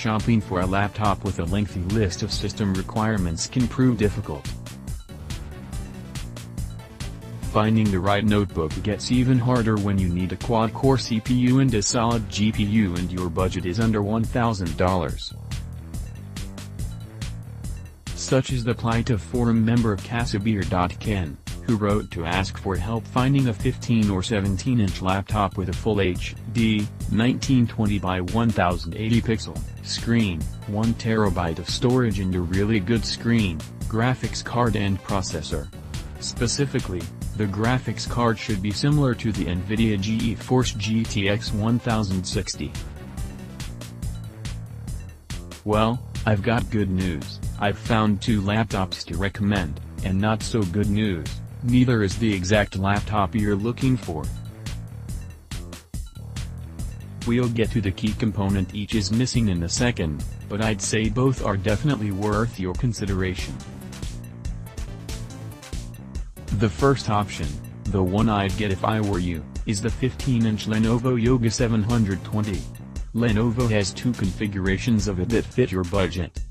shopping for a laptop with a lengthy list of system requirements can prove difficult. Finding the right notebook gets even harder when you need a quad-core CPU and a solid GPU and your budget is under $1,000. Such is the plight of forum member Casimir.Ken, who wrote to ask for help finding a 15 or 17-inch laptop with a full HD, 1920 by 1080 pixel screen, 1 TB of storage and a really good screen, graphics card and processor. Specifically, the graphics card should be similar to the NVIDIA GeForce GTX 1060. Well, I've got good news. I've found 2 laptops to recommend, and not so good news, neither is the exact laptop you're looking for. We'll get to the key component each is missing in a second, but I'd say both are definitely worth your consideration. The first option, the one I'd get if I were you, is the 15-inch Lenovo Yoga 720. Lenovo has 2 configurations of it that fit your budget.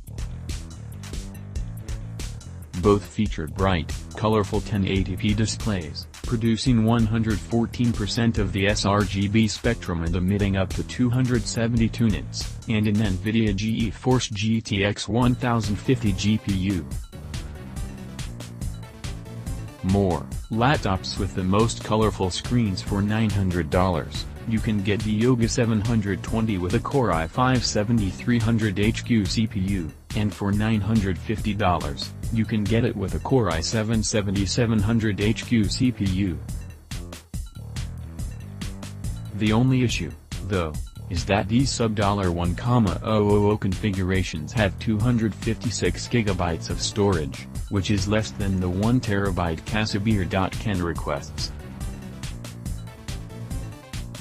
Both feature bright, colorful 1080p displays, producing 114% of the sRGB spectrum and emitting up to 272 nits, and an NVIDIA GeForce GTX 1050 GPU. More laptops with the most colorful screens for $900. You can get the Yoga 720 with a Core i5-7300HQ CPU, and for $950, you can get it with a Core i7-7700HQ CPU. The only issue, though, is that these sub-$1,000 configurations have 256 GB of storage, which is less than the 1 TB Casimir.Ken requests.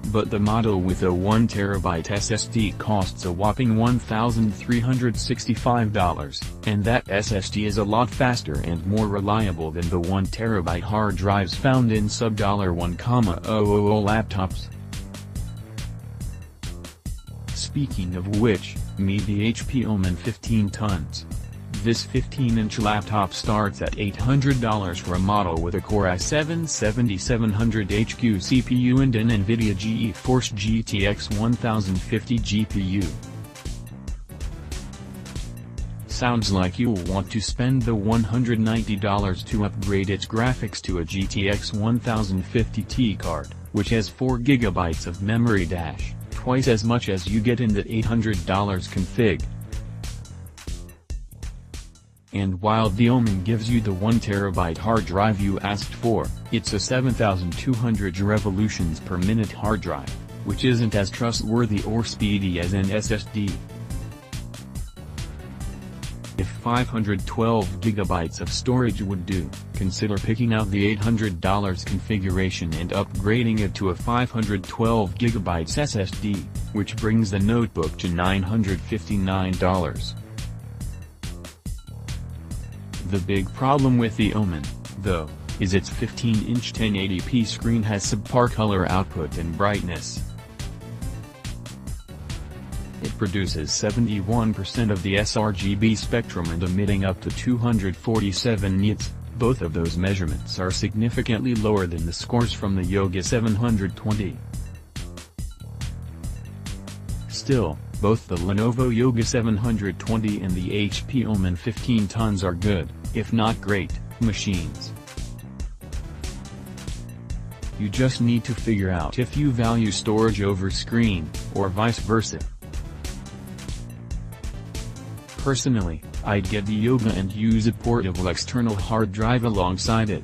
But the model with a 1 TB SSD costs a whopping $1,365, and that SSD is a lot faster and more reliable than the 1 TB hard drives found in sub-$1,000 laptops. Speaking of which, meet the HP Omen 15 tons. This 15-inch laptop starts at $800 for a model with a Core i7-7700HQ CPU and an NVIDIA GeForce GTX 1050 GPU. Sounds like you'll want to spend the $190 to upgrade its graphics to a GTX 1050 Ti card, which has 4 GB of memory - twice as much as you get in the $800 config. And while the Omen gives you the 1 TB hard drive you asked for, it's a 7200 revolutions per minute hard drive, which isn't as trustworthy or speedy as an SSD. If 512 GB of storage would do, consider picking out the $800 configuration and upgrading it to a 512 GB SSD, which brings the notebook to $959. The big problem with the Omen, though, is its 15-inch 1080p screen has subpar color output and brightness. It produces 71% of the sRGB spectrum and emitting up to 247 nits. Both of those measurements are significantly lower than the scores from the Yoga 720. Still, both the Lenovo Yoga 720 and the HP Omen 15 tons are good, if not great, machines. You just need to figure out if you value storage over screen, or vice versa. Personally, I'd get the Yoga and use a portable external hard drive alongside it.